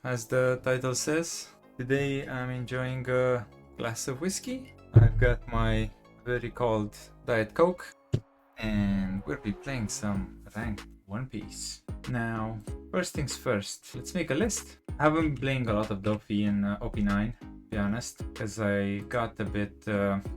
as the title says. Today I'm enjoying a glass of whiskey. I've got my very cold Diet Coke, and we'll be playing some ranked One Piece. Now, first things first, let's make a list. I haven't been playing a lot of Doffy in OP9, to be honest, because I got a bit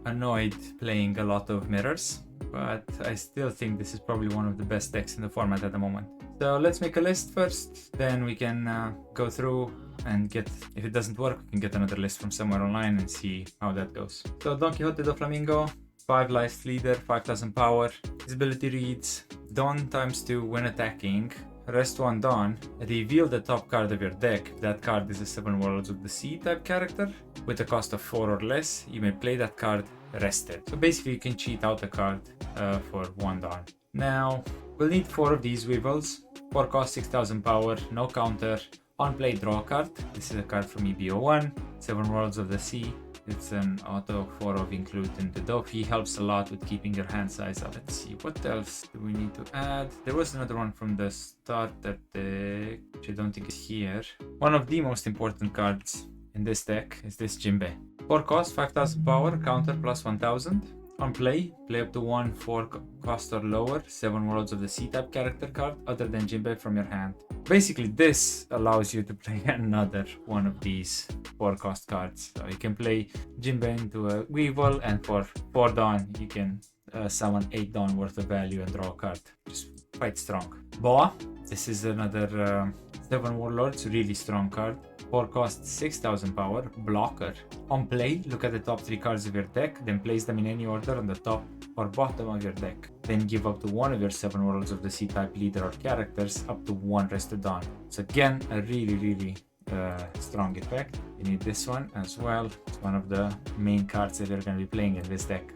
annoyed playing a lot of mirrors, but I still think this is probably one of the best decks in the format at the moment. So let's make a list first, then we can go through and get, if it doesn't work, we can get another list from somewhere online and see how that goes. So Don Quixote do Flamingo, 5 life leader, 5000 power. His ability reads, Dawn ×2 when attacking, rest 1 Dawn, reveal the top card of your deck. If that card is a 7 Warlords of the Sea type character with a cost of 4 or less, you may play that card rested. So basically you can cheat out a card for 1 Dawn. Now, we'll need 4 of these Weevils, 4 cost, 6000 power, no counter, on play draw a card. This is a card from EBO1, 7 Worlds of the Sea. It's an auto 4 of include in the Doffy, helps a lot with keeping your hand size up. Let's see, what else do we need to add? There was another one from the starter deck, which I don't think is here. One of the most important cards in this deck is this Jinbe. 4 cost, 5000 power, counter plus 1000. On play up to 1 4 cost or lower 7 Worlds of the Sea type character card other than Jinbe from your hand. Basically, this allows you to play another one of these 4 cost cards. So you can play Jinbe into a Weevil, and for 4 Dawn, you can summon 8 Dawn worth of value and draw a card, which is quite strong. Boa, this is another 7 Warlords, really strong card. 4 cost, 6000 power, blocker. On play, look at the top 3 cards of your deck, then place them in any order on the top or bottom of your deck. Then give up to 1 of your 7 Worlds of the Sea type leader or characters up to 1 rested Dawn. So again, a really strong effect. You need this one as well. It's one of the main cards that you're going to be playing in this deck.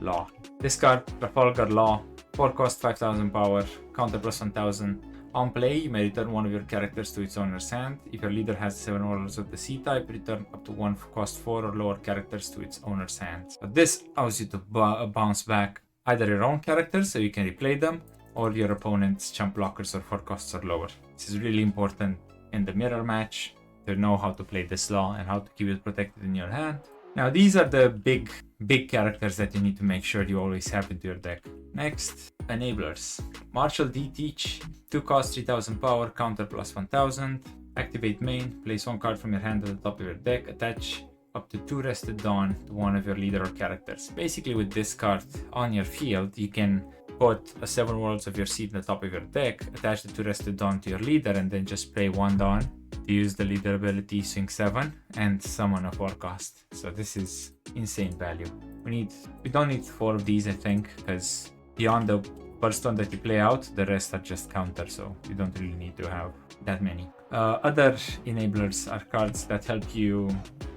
Law. This card, Trafalgar Law, 4 cost, 5000 power, counter plus 1000. On play, you may return 1 of your characters to its owner's hand. If your leader has 7 Warlords of the Sea type, return up to 1 cost 4 or lower characters to its owner's hand. So this allows you to bounce back either your own characters, so you can replay them, or your opponent's champ blockers or 4 costs or lower. This is really important in the mirror match to know how to play this law and how to keep it protected in your hand. Now these are the big characters that you need to make sure you always have into your deck. Next, enablers. Martial D Teach, 2 cost, 3000 power, counter plus 1000. Activate main, place 1 card from your hand at the top of your deck, attach up to 2 rested Dawn to 1 of your leader or characters. Basically with this card on your field, you can put a 7 Worlds of your seed in the top of your deck, attach the 2 rested Dawn to your leader, and then just play 1 Dawn to use the leader ability swing 7 and summon a 4 cost. So this is insane value. We don't need 4 of these, I think, because beyond the first one that you play out, the rest are just counter, so you don't really need to have that many. Other enablers are cards that help you,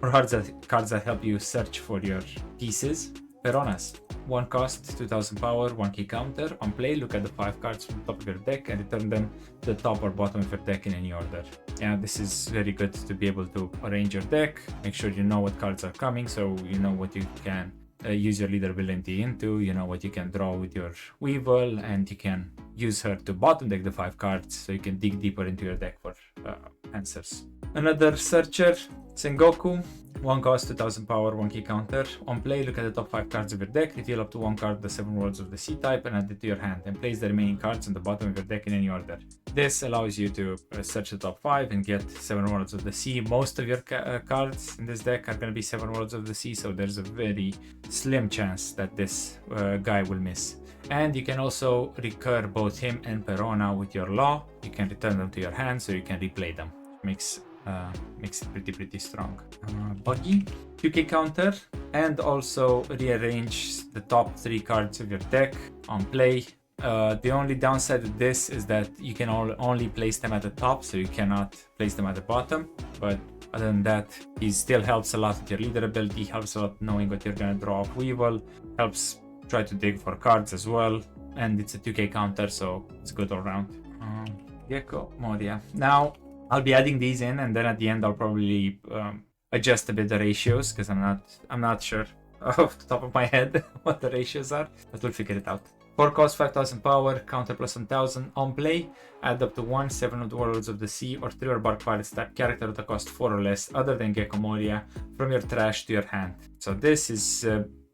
or cards that help you search for your pieces. Peronas, 1 cost, 2000 power, 1k counter. On play, look at the 5 cards from the top of your deck and return them to the top or bottom of your deck in any order. Yeah, this is very good to be able to arrange your deck, make sure you know what cards are coming, so you know what you can use your leader ability into, you know what you can draw with your Weevil, and you can use her to bottom deck the 5 cards so you can dig deeper into your deck for answers. Another searcher, Sengoku, 1 cost, 2000 power, 1k counter. On play, look at the top 5 cards of your deck, reveal up to 1 card of the 7 Worlds of the Sea type and add it to your hand, and place the remaining cards on the bottom of your deck in any order. This allows you to search the top 5 and get 7 Worlds of the Sea. Most of your cards in this deck are going to be 7 Worlds of the Sea, so there's a very slim chance that this guy will miss. And you can also recur both him and Perona with your law. You can return them to your hand so you can replay them. Makes it pretty strong. Buggy, 2k counter, and also rearrange the top 3 cards of your deck on play. The only downside of this is that you can only place them at the top, so you cannot place them at the bottom. But other than that, he still helps a lot with your leader ability, helps a lot knowing what you're gonna draw off Weevil, helps try to dig for cards as well, and it's a 2k counter, so it's good all around. Gecko, Moria. Now, I'll be adding these in, and then at the end I'll probably adjust a bit the ratios, because I'm not sure off the top of my head what the ratios are, but we'll figure it out. 4 cost 5000 power, counter plus 1000 on play, add up to 1, 7 of the Warlords of the Sea, or 3 or Bark Pirates character with a cost 4 or less, other than Gecko Moria, from your trash to your hand. So this is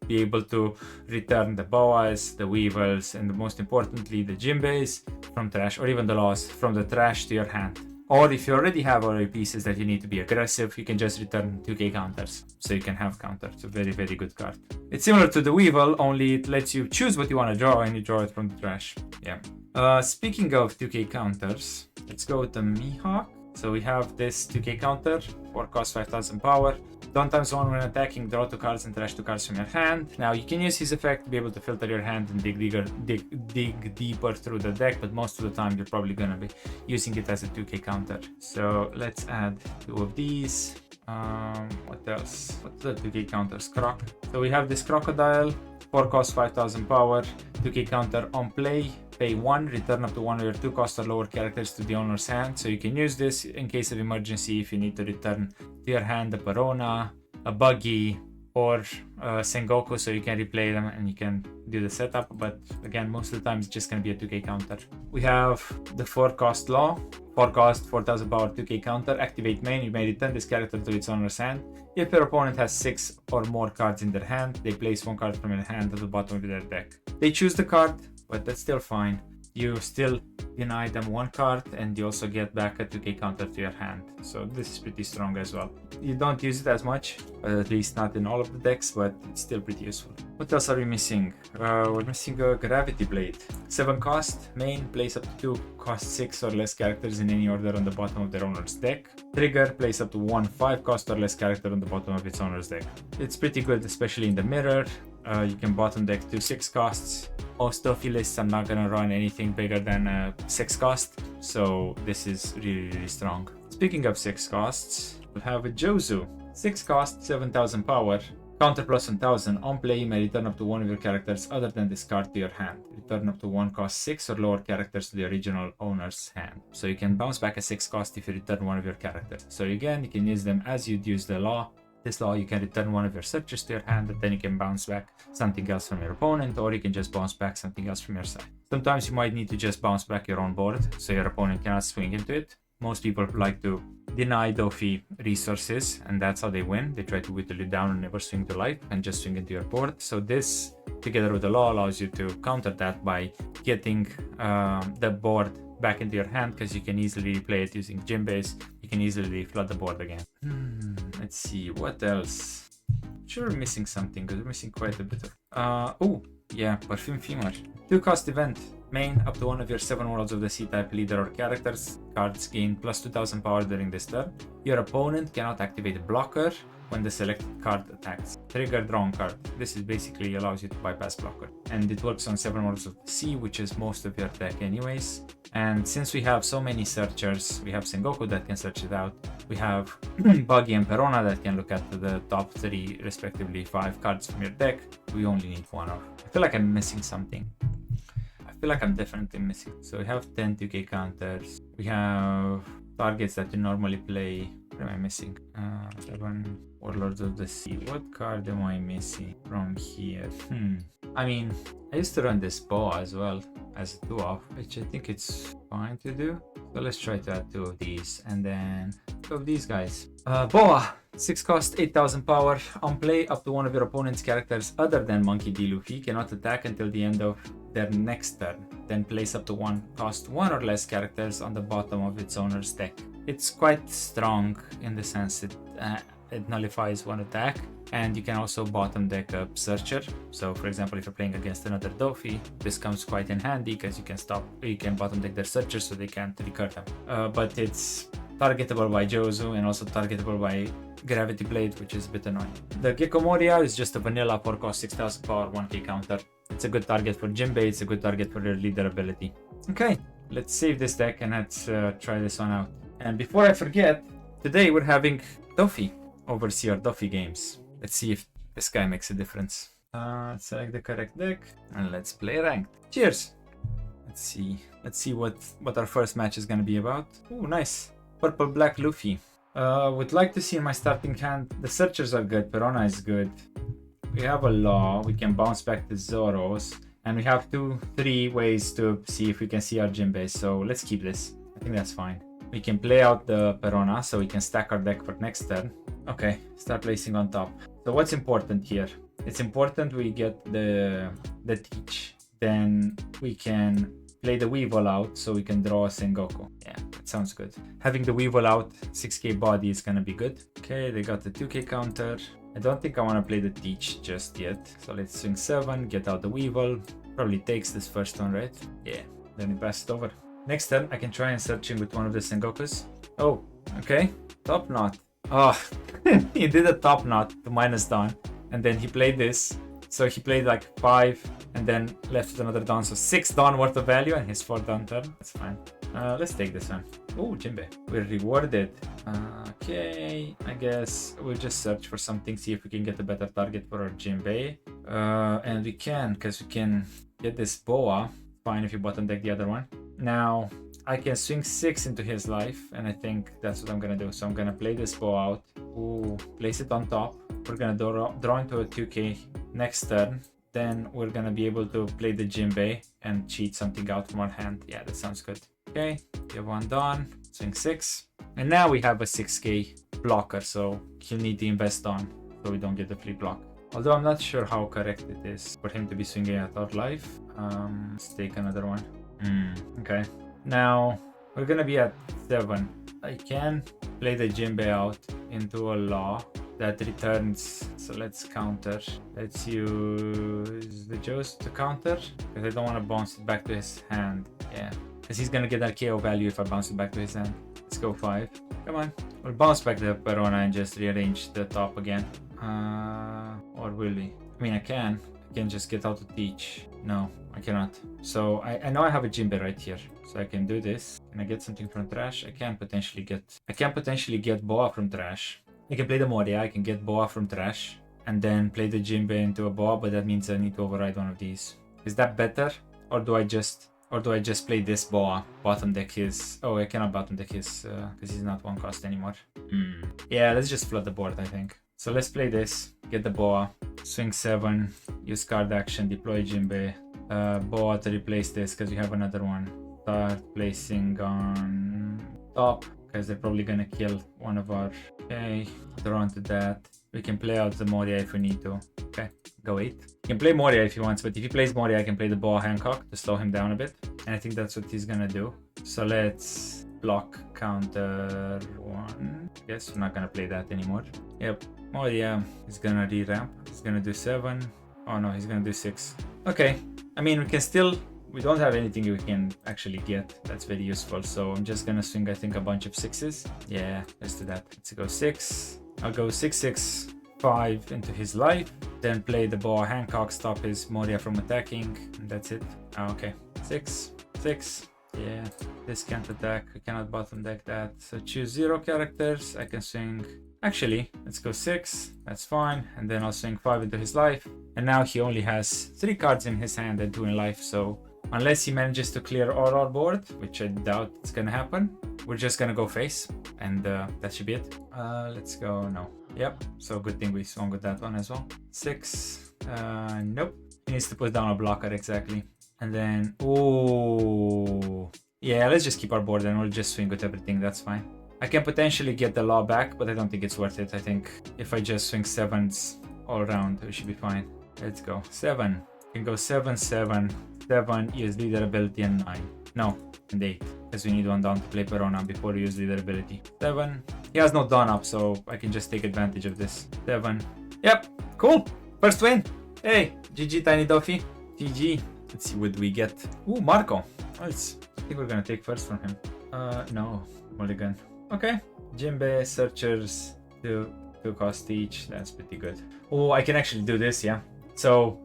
be able to return the boas, the weevils, and most importantly the Jinbeis from trash, or even the laws from the trash to your hand. Or if you already have already pieces that you need to be aggressive, you can just return 2k counters, so you can have counter. It's a very, very good card. It's similar to the Weevil, only it lets you choose what you want to draw and you draw it from the trash. Yeah. Speaking of 2k counters, let's go with the Mihawk. So we have this 2k counter, 4 cost 5000 power. Don't times 1 when attacking, draw 2 cards and trash 2 cards from your hand. Now you can use his effect to be able to filter your hand and dig deeper through the deck, but most of the time you're probably gonna be using it as a 2k counter. So let's add 2 of these. What else? What's the 2k counters? Croc. So we have this Crocodile, 4 cost 5000 power, 2k counter on play. Pay 1, return up to 1 of your 2 cost or lower characters to the owner's hand. So you can use this in case of emergency if you need to return to your hand a Perona, a Buggy, or Sengoku, so you can replay them and you can do the setup. But again, most of the time it's just going to be a 2k counter. We have the 4 cost Law, 4 cost 4000 power 2k counter. Activate main, you may return this character to its owner's hand. If your opponent has 6 or more cards in their hand, they place 1 card from your hand at the bottom of their deck. They choose the card, but that's still fine. You still deny them 1 card and you also get back a 2k counter to your hand. So this is pretty strong as well. You don't use it as much, at least not in all of the decks, but it's still pretty useful. What else are we missing? We're missing a Gravity Blade. 7 cost, main, place up to 2 cost 6 or less characters in any order on the bottom of their owner's deck. Trigger, place up to 1 5 cost or less character on the bottom of its owner's deck. It's pretty good, especially in the mirror. You can bottom deck 2 6 costs. Most Doffy lists I'm not gonna run anything bigger than 6 cost, so this is really, really strong. Speaking of 6 costs, we'll have a Jozu. 6 cost, 7000 power, counter plus 1000. On play, you may return up to 1 of your characters other than this card to your hand. Return up to 1 cost 6 or lower characters to the original owner's hand. So you can bounce back a 6 cost if you return 1 of your characters. So again, you can use them as you'd use the Law. This Law, you can return 1 of your searchers to your hand, and then you can bounce back something else from your opponent, or you can just bounce back something else from your side. Sometimes you might need to just bounce back your own board, so your opponent cannot swing into it. Most people like to deny Doffy resources, and that's how they win. They try to whittle it down and never swing to light, and just swing into your board. So this, together with the Law, allows you to counter that by getting the board back into your hand, because you can easily replay it using Jinbeis. You can easily flood the board again. Let's see, what else? I'm sure we're missing something, because we're missing quite a bit of... oh, yeah, Perfume Femur. 2 cost event. Main, up to 1 of your 7 Worlds of the Sea type leader or characters. Cards gain plus 2000 power during this turn. Your opponent cannot activate a blocker when the selected card attacks. Trigger drawn card. This is basically allows you to bypass blocker. And it works on 7 Worlds of the Sea, which is most of your deck anyways. And since we have so many searchers, we have Sengoku that can search it out. We have Buggy and Perona that can look at the top 3, respectively 5 cards from your deck. We only need 1 of. I feel like I'm missing something. I feel like I'm definitely missing. So we have 10 2k counters. We have targets that you normally play. What am I missing? 7 Warlords of the Sea. What card am I missing from here? I mean, I used to run this boa as well as a 2-off, which I think it's fine to do. So let's try to add 2 of these and then 2 of these guys. Boa! 6 cost, 8000 power. On play, up to 1 of your opponent's characters other than Monkey D. Luffy cannot attack until the end of their next turn. Then place up to 1 cost 1 or less characters on the bottom of its owner's deck. It's quite strong in the sense it nullifies 1 attack, and you can also bottom deck a Searcher. So for example, if you're playing against another Doffy, this comes quite in handy because you can bottom deck their Searchers so they can't recur them. But it's targetable by Jozu and also targetable by Gravity Blade, which is a bit annoying. The Gecko Moria is just a vanilla 4 cost 6000 power 1k counter. It's a good target for Jinbei, it's a good target for their leader ability. Okay, let's save this deck and let's try this one out. And before I forget, today we're having Doffy oversee our Doffy games. Let's see if this guy makes a difference. Select the correct deck and let's play ranked. Cheers! Let's see what our first match is gonna be about. Oh, nice. Purple Black Luffy. Would like to see in my starting hand. The Searchers are good, Perona is good. We have a Law, we can bounce back the Zoros, And we have 3 ways to see if we can see our Jinbei. So let's keep this. I think that's fine. We can play out the Perona so we can stack our deck for next turn. Okay, start placing on top. So what's important here? It's important we get the Teach. Then we can play the Weevil out so we can draw a Sengoku. Yeah, that sounds good. Having the Weevil out, 6k body is gonna be good. Okay, they got the 2k counter. I don't think I want to play the Teach just yet. So let's swing 7, get out the Weevil. Probably takes this first one, right? Yeah, then we pass it over. Next turn, I can try and search him with one of the Sengokus. Oh, okay. Top knot. Oh, he did a top knot to minus Dawn. And then he played this. So he played like 5 and then left with another Dawn. So 6 Dawn worth of value and his 4th Dawn turn. That's fine. Let's take this one. Oh, Jinbei. We're rewarded. Okay, I guess we'll just search for something, see if we can get a better target for our Jinbei. And we can, because we can get this Boa. Fine if you bottom deck the other one. Now, I can swing 6 into his life, and I think that's what I'm gonna do. So I'm gonna play this Boa out. Ooh, place it on top. We're gonna draw into a 2k next turn. Then we're gonna be able to play the Jinbei and cheat something out from our hand. Yeah, that sounds good. Okay, you have 1 Dawn, swing 6. And now we have a 6k blocker, so he'll need to invest on so we don't get the free block. Although I'm not sure how correct it is for him to be swinging at our life. Let's take another one. Okay. Now, we're gonna be at 7. I can play the Jinbei out into a Law that returns. So let's counter. Let's use the Joes to counter, because I don't want to bounce it back to his hand. Yeah, because he's gonna get that KO value if I bounce it back to his hand. Let's go 5. Come on. We'll bounce back the Perona and just rearrange the top again. Or will we? I mean, I can just get out to Teach. No, I cannot. So I know I have a Jinbei right here. So I can do this. Can I get something from trash? I can potentially get Boa from trash. I can play the Moria, I can get Boa from trash. And then play the Jinbei into a Boa, but that means I need to override one of these. Is that better? Or do I just play this Boa, bottom deck his... Oh, I cannot bottom deck his, because he's not 1 cost anymore. Yeah, let's just flood the board, I think. So let's play this, get the Boa, swing 7, use card action, deploy Jinbei, Boa to replace this because we have another one. Start placing on top because they're probably gonna kill one of our... Okay, draw into that. We can play out the Moria if we need to. Okay, go 8. He can play Moria if he wants, but if he plays Moria, I can play the Boa Hancock to slow him down a bit. And I think that's what he's gonna do. So let's block, counter 1. Guess we're not gonna play that anymore. Yep. Moria is gonna re-ramp. He's gonna do 7. Oh no, he's gonna do 6. Okay. I mean, we can still... We don't have anything we can actually get. That's very useful. So I'm just gonna swing, I think, a bunch of 6s. Yeah, let's do that. Let's go 6. I'll go 6, 6, 5 into his life. Then play the Boa Hancock, stop his Moria from attacking. And that's it. Okay. 6, 6. Yeah, this can't attack. I cannot bottom deck that. So choose 0 characters. I can swing... Actually, let's go 6. That's fine. And then I'll swing 5 into his life. And now he only has 3 cards in his hand and 2 in life. So unless he manages to clear all our board, which I doubt it's gonna happen, we're just gonna go face. And that should be it. Let's go no. Yep. So good thing we swung with that one as well. 6. Nope. He needs to put down a blocker, exactly. And then, ooh. Yeah, let's just keep our board and we'll just swing with everything. That's fine. I can potentially get the Law back, but I don't think it's worth it. I think if I just swing 7s all around, we should be fine. Let's go. 7. We can go 7, 7, 7, use leader ability, and 9. No, and 8. Because we need 1 down to play Perona before we use leader ability. 7. He has no Dawn up, so I can just take advantage of this. 7. Yep, cool. First win. Hey, GG Tiny Doffy. GG. Let's see what we get. Ooh, Marco. Nice. I think we're gonna take first from him. No. Mulligan. Okay. Jinbei, Searchers, 2 cost each. That's pretty good. Oh, I can actually do this, yeah. So,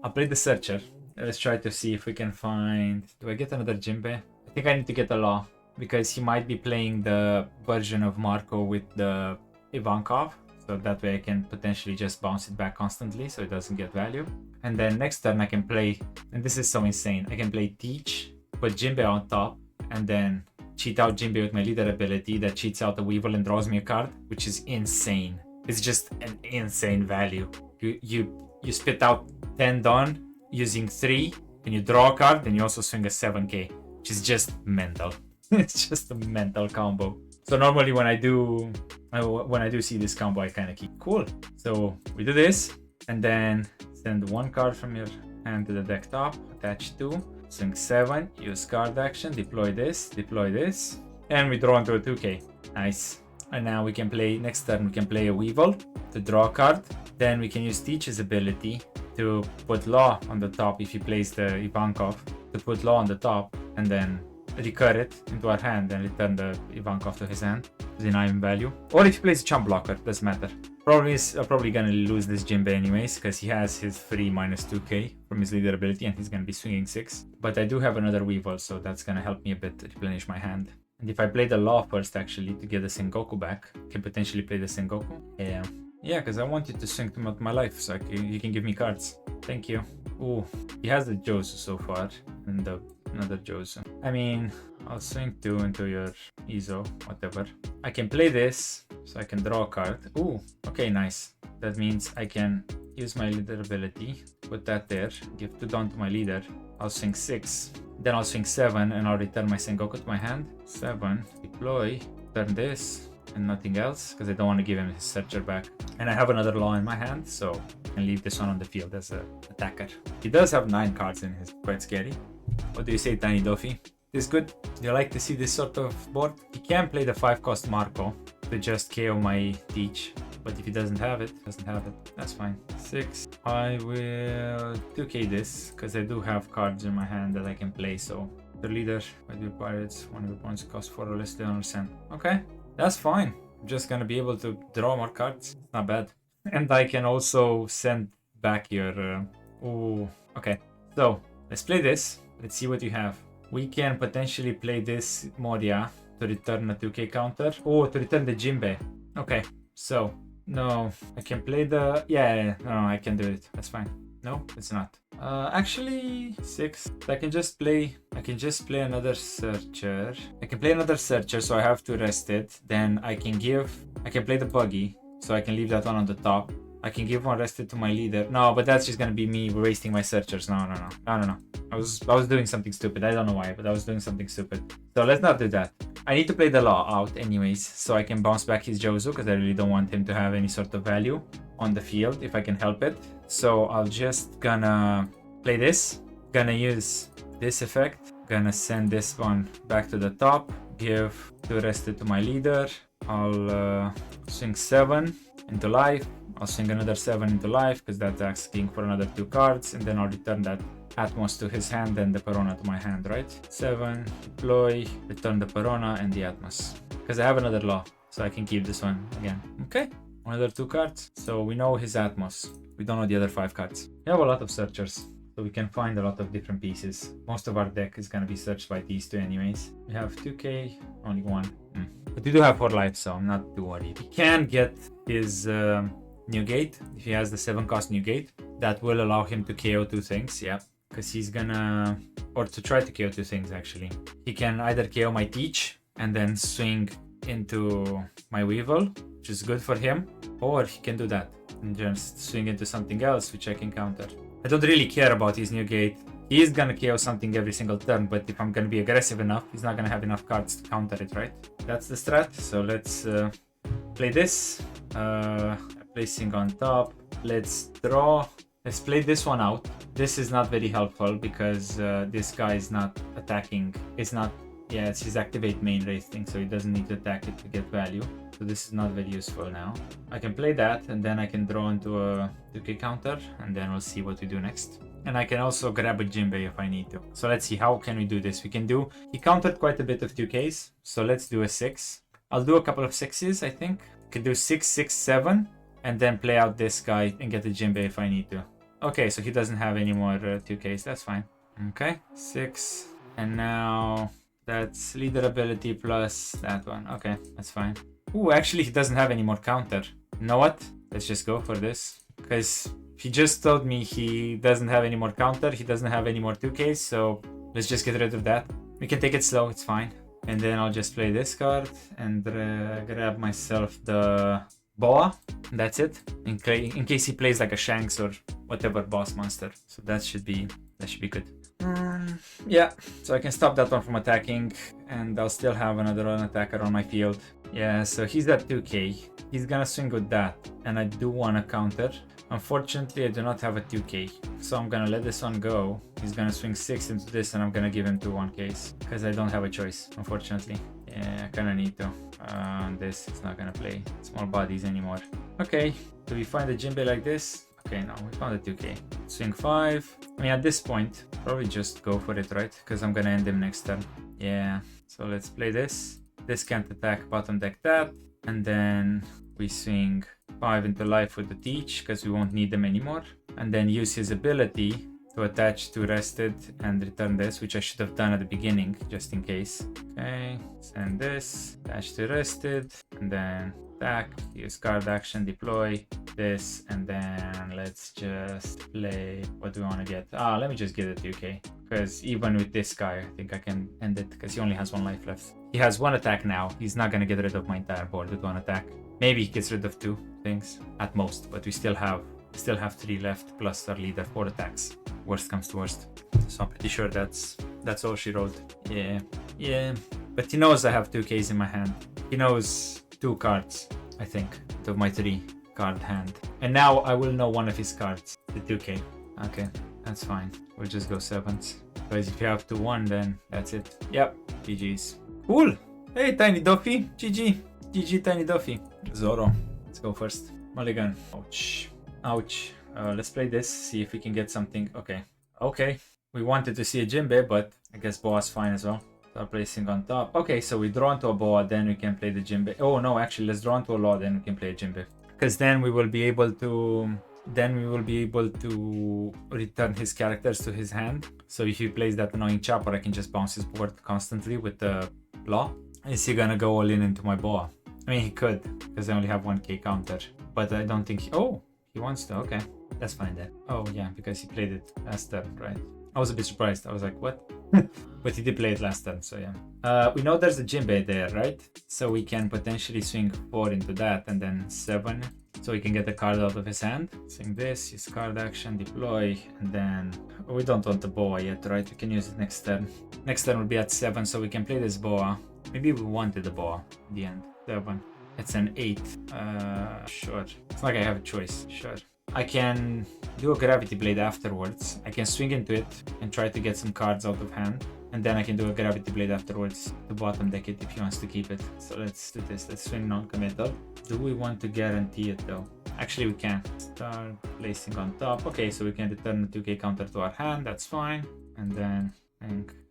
I'll play the Searcher. Let's try to see if we can find... Do I get another Jinbei? I think I need to get a Law, because he might be playing the version of Marco with the Ivankov. So that way I can potentially just bounce it back constantly so it doesn't get value. And then next turn I can play... And this is so insane. I can play Teach, put Jinbei on top, and then cheat out Jinbei with my leader ability that cheats out the Weevil and draws me a card, which is insane. It's just an insane value. You spit out 10 Dawn, using 3 and you draw a card, then you also swing a 7k, which is just mental. It's just a mental combo. So normally when I do see this combo, I kind of keep cool. So we do this, and then send 1 card from your hand to the deck top, attach 2, swing 7, use card action, deploy this, and we draw into a 2k. Nice. And now we can play, next turn we can play a Weevil to draw a card. Then we can use Teach's ability to put Law on the top if he plays the Ivankov, to put Law on the top and then recur it into our hand and return the Ivankov to his hand, deny him value. Or if he plays Chump Blocker, doesn't matter. Problem is, I'm probably gonna lose this Jinbei anyways, because he has his free minus 2k from his leader ability and he's gonna be swinging 6. But I do have another Weevil, so that's gonna help me a bit replenish my hand. And if I play the Law first, actually, to get the Sengoku back, I can potentially play the Sengoku. Yeah, because I want you to swing to my life, so you can give me cards. Thank you. Ooh, he has the Josu so far, and another Josu. I mean, I'll swing 2 into your Izo, whatever. I can play this, so I can draw a card. Ooh, okay, nice. That means I can use my leader ability, put that there, give 2 down to my leader. I'll swing 6. Then I'll swing 7 and I'll return my Sengoku to my hand. 7, deploy, turn this and nothing else because I don't want to give him his searcher back. And I have another Law in my hand, so I can leave this one on the field as an attacker. He does have 9 cards in his, quite scary. What do you say, Tiny Doffy? Is good? Do you like to see this sort of board? He can play the 5-cost Marco to just KO my Teach. But if he doesn't have it, that's fine. 6. I will 2k this, because I do have cards in my hand that I can play, so... The leader, by the pirates, one of the points cost 4 or less than 100%. Okay, that's fine. I'm just gonna be able to draw more cards. Not bad. And I can also send back your... Ooh, okay. So, let's play this. Let's see what you have. We can potentially play this Moria to return a 2k counter. Oh, to return the Jinbei. Okay, so... No, I can play the... Yeah, no, I can do it. That's fine. No, it's not. Actually, 6. I can just play another searcher. I can play another searcher, so I have to rest it. Then I can play the buggy, so I can leave that one on the top. I can give one rested to my leader. No, but that's just gonna be me wasting my searchers. No. I was doing something stupid. I don't know why, but I was doing something stupid. So let's not do that. I need to play the Law out anyways, so I can bounce back his Jozu, because I really don't want him to have any sort of value on the field if I can help it. So I'll just gonna play this. Gonna use this effect. Gonna send this one back to the top. Give 2 rested to my leader. I'll swing 7 into life. I'll swing another 7 into life because that's asking for another 2 cards, and then I'll return that Atmos to his hand and the Perona to my hand, right? 7, deploy, return the Perona and the Atmos. Because I have another Law, so I can keep this one again. Okay, another 2 cards. So we know his Atmos. We don't know the other 5 cards. We have a lot of searchers, so we can find a lot of different pieces. Most of our deck is gonna be searched by these 2 anyways. We have 2k, only 1. But we do have 4 life, so I'm not too worried. He can get his new gate if he has the 7-cost new gate. That will allow him to KO 2 things, yeah. Because he's gonna... Or to try to KO 2 things, actually. He can either KO my Teach and then swing into my Weevil, which is good for him. Or he can do that and just swing into something else, which I can counter. I don't really care about his new gate. He is gonna KO something every single turn, but if I'm gonna be aggressive enough, he's not gonna have enough cards to counter it, right? That's the strat. So let's play this. Placing on top. Let's draw. Let's play this one out. This is not very helpful because this guy is not attacking. It's not... Yeah, it's his activate main race thing, so he doesn't need to attack it to get value. So this is not very useful now. I can play that, and then I can draw into a 2k counter, and then we'll see what we do next. And I can also grab a Jinbei if I need to. So let's see, how can we do this? We can do... He countered quite a bit of 2ks, so let's do a 6. I'll do a couple of 6s, I think. Can do 6, 6, 7, and then play out this guy and get a Jinbei if I need to. Okay, so he doesn't have any more 2ks, that's fine. Okay, 6, and now that's leader ability plus that one. Okay, that's fine. Ooh, actually he doesn't have any more counter. You know what? Let's just go for this. Because he just told me he doesn't have any more counter, he doesn't have any more 2ks, so let's just get rid of that. We can take it slow, it's fine. And then I'll just play this card and grab myself the Boa, that's it. In case he plays like a Shanks or whatever boss monster. So that should be good. Yeah, so I can stop that one from attacking, and I'll still have another attacker on my field. Yeah, so he's at 2k. He's gonna swing with that, and I do want to counter. Unfortunately, I do not have a 2k, so I'm gonna let this one go. He's gonna swing 6 into this, and I'm gonna give him 2 1ks, because I don't have a choice, unfortunately. Yeah, I kinda need to. This is not gonna play small bodies anymore. Okay, do we find a Jinbei like this? Okay, no, we found a 2k. Swing 5. I mean, at this point, probably just go for it, right? Because I'm gonna end him next turn. Yeah, so let's play this. This can't attack bottom deck that. And then we swing 5 into life with the teach, because we won't need them anymore. And then use his ability to attach to rested and return this, which I should have done at the beginning, just in case. Okay, send this, attach to rested, and then attack, use card action, deploy this, and then let's just play what do we want to get. Let me just get a 2k, because even with this guy, I think I can end it, because he only has 1 life left. He has 1 attack now. He's not gonna get rid of my entire board with 1 attack. Maybe he gets rid of 2 things at most, but we still have 3 left plus our leader, 4 attacks. Worst comes to worst. So I'm pretty sure that's all she wrote. Yeah. But he knows I have 2ks in my hand. He knows 2 cards, I think, of my 3 card hand. And now I will know one of his cards, the 2k. Okay, that's fine. We'll just go 7s. Because if you have 2-1, then that's it. Yep, GG's. Cool. Hey, Tiny Doffy. GG, Tiny Doffy. Zoro. Let's go first. Mulligan. Ouch. Let's play this, see if we can get something. Okay. We wanted to see a Jinbei, but I guess Boa's fine as well. Start placing on top. Okay, so we draw into a Boa, then we can play the Jinbei. Oh no, actually, let's draw into a Law, then we can play a Jinbei. Because then we will be able to return his characters to his hand. So if he plays that annoying chopper, I can just bounce his board constantly with the Law. Is he gonna go all in into my Boa? I mean, he could, because I only have 1k counter. But I don't think he wants to. Okay, that's fine then. Oh yeah, because he played it last turn, right? I was a bit surprised. I was like, what? But he did play it last turn, so yeah. We know there's a Jinbei there, right? So we can potentially swing 4 into that and then 7. So we can get the card out of his hand. Swing this, use card action, deploy, and then we don't want the Boa yet, right? We can use it next turn. Next turn will be at 7, so we can play this Boa. Maybe we wanted the Boa at the end. 7. It's an 8. Sure. It's like I have a choice. Sure. I can do a Gravity Blade afterwards. I can swing into it and try to get some cards out of hand. And then I can do a Gravity Blade afterwards to bottom deck it if he wants to keep it. So let's do this. Let's swing non-committal. Do we want to guarantee it though? Actually, we can. Start placing on top. Okay, so we can return a 2k counter to our hand. That's fine. And then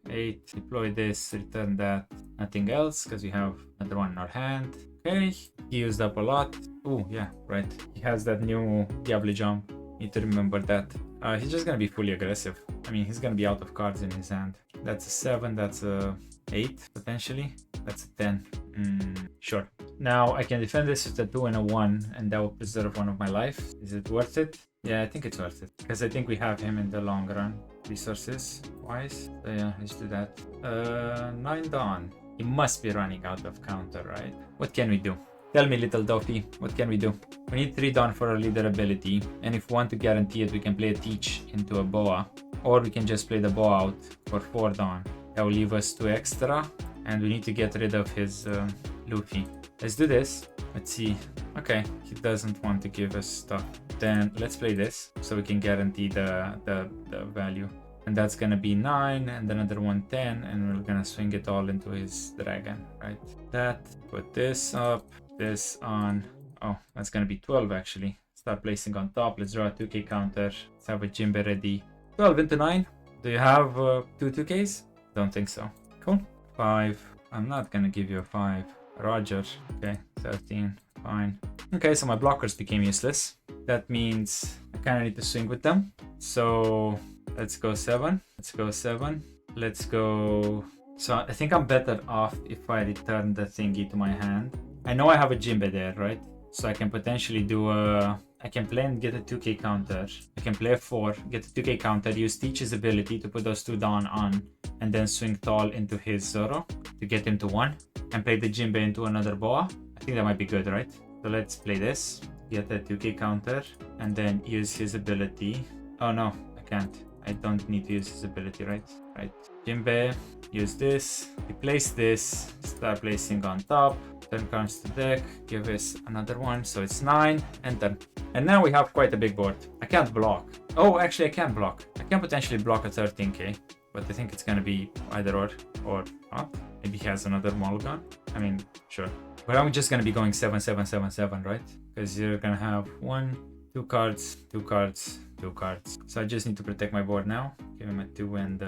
8. Deploy this. Return that. Nothing else because we have another one in our hand. Okay, he used up a lot. Oh, yeah, right. He has that new Diablo jump. Need to remember that. He's just gonna be fully aggressive. I mean, he's gonna be out of cards in his hand. That's a 7, that's a 8, potentially. That's a 10. Sure. Now, I can defend this with a 2 and a 1, and that will preserve 1 of my life. Is it worth it? Yeah, I think it's worth it. Because I think we have him in the long run. Resources wise. So yeah, let's do that. 9 Dawn. He must be running out of counter, right? What can we do? Tell me, little Doffy, what can we do? We need 3 Dawn for our leader ability, and if we want to guarantee it, we can play a Teach into a Boa, or we can just play the Boa out for 4 Dawn. That will leave us 2 extra, and we need to get rid of his Luffy. Let's do this. Let's see. Okay, he doesn't want to give us stuff. Then let's play this, so we can guarantee the value. And that's gonna be 9, and another one 10, and we're gonna swing it all into his dragon, right? That, put this up, this on. Oh, that's gonna be 12 actually. Start placing on top. Let's draw a 2k counter. Let's have a Jinbei ready. 12 into 9. Do you have 2 2ks? Don't think so. Cool. 5. I'm not gonna give you a 5. Roger. Okay, 13. Fine. Okay, so my blockers became useless. That means I kind of need to swing with them. So let's go 7. Let's go 7. Let's go. So I think I'm better off if I return the thingy to my hand. I know I have a Jinbei there, right? So I can potentially do a. I can play and get a 2k counter. I can play a 4, get a 2k counter, use Teach's ability to put those 2 down on, and then swing tall into his Zoro to get him to 1, and play the Jinbei into another Boa. I think that might be good, right? So let's play this. Get a 2k counter and then use his ability. Oh no, I can't. I don't need to use his ability, right? Right. Jinbe, use this. Replace this. Start placing on top. Then comes to deck. Give us another one. So it's 9. Enter. And now we have quite a big board. I can't block. Oh, actually I can block. I can potentially block a 13k. But I think it's gonna be either or not. Maybe he has another mulligan. I mean, sure. But I'm just gonna be going 7, 7, 7, 7, right? Because you're gonna have 1, 2 cards, 2 cards, 2 cards. So I just need to protect my board now. Give him a 2 and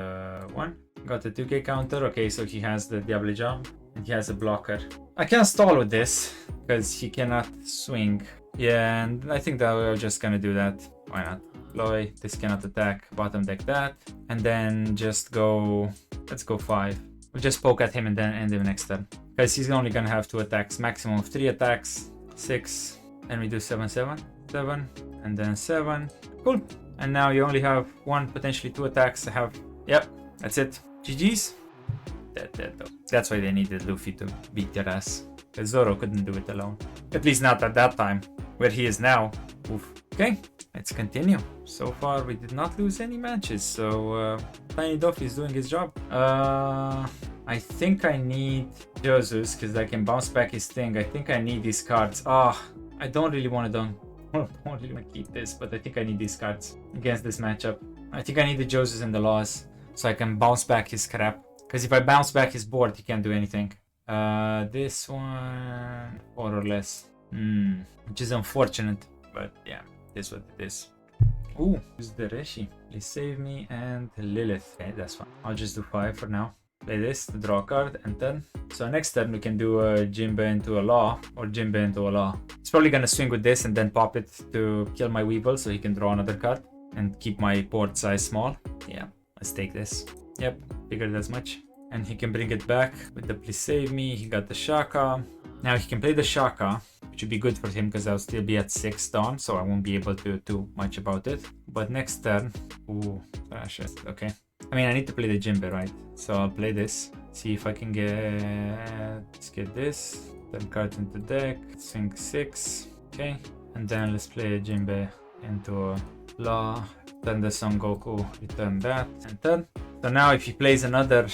1. Got the 2k counter. Okay, so he has the Diable Jump and he has a blocker. I can stall with this because he cannot swing. Yeah, and I think that we're just gonna do that. Why not? Deploy, this cannot attack, bottom deck that, and then just go, let's go 5. We'll just poke at him and then end him next turn. Because he's only gonna have 2 attacks, maximum of 3 attacks, 6, and we do 7, 7, 7, and then 7. Cool. And now you only have 1, potentially 2 attacks. I have, yep, that's it. GG's. Dead though. That's why they needed Luffy to beat their ass. Because Zoro couldn't do it alone. At least not at that time. Where he is now. Oof. Okay, let's continue. So far we did not lose any matches, so Tiny Doffy is doing his job. I think I need Josus because I can bounce back his thing. I think I need these cards. I don't really want to keep this, but I think I need these cards against this matchup. I think I need the Josus and the Laws so I can bounce back his crap. Because if I bounce back his board, he can't do anything. This one, 4 or less. Which is unfortunate, but yeah. This what it is. Ooh, who's the Reshi? Please save me and Lilith. Okay, that's fine. I'll just do 5 for now. Play this to draw a card and turn. So next turn we can do a Jinbe into a Law or Jinbe into a Law. He's probably gonna swing with this and then pop it to kill my Weevil so he can draw another card and keep my board size small. Yeah, let's take this. Yep, figured as much. And he can bring it back with the Please Save Me. He got the Shaka. Now he can play the Shaka, which would be good for him because I'll still be at 6 down, so I won't be able to do much about it. But next turn, ooh, trash it. Okay. I mean, I need to play the Jinbe, right? So I'll play this. See if I can let's get this. Turn cards into deck. Swing 6. Okay. And then let's play a Jinbe into a Law. Turn the Son Goku. Return that. And turn. So now if he plays another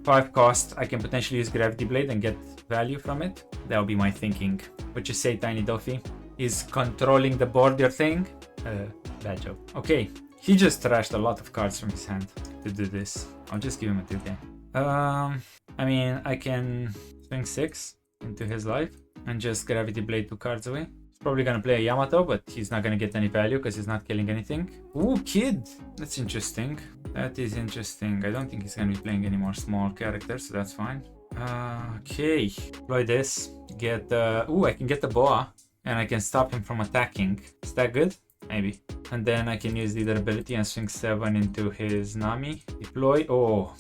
5 cost, I can potentially use Gravity Blade and get value from it. That'll be my thinking. What you say, Tiny Doffy? Is controlling the border thing? Bad joke. Okay, he just trashed a lot of cards from his hand to do this. I'll just give him a 2k. I mean, I can swing 6 into his life and just Gravity Blade 2 cards away. He's probably gonna play a Yamato, but he's not gonna get any value because he's not killing anything. Ooh, Kid! That's interesting. That is interesting. I don't think he's gonna be playing any more small characters, so that's fine. Okay, deploy this. Get ooh, I can get the Boa and I can stop him from attacking. Is that good? Maybe. And then I can use the other ability and swing 7 into his Nami. Deploy. Oh,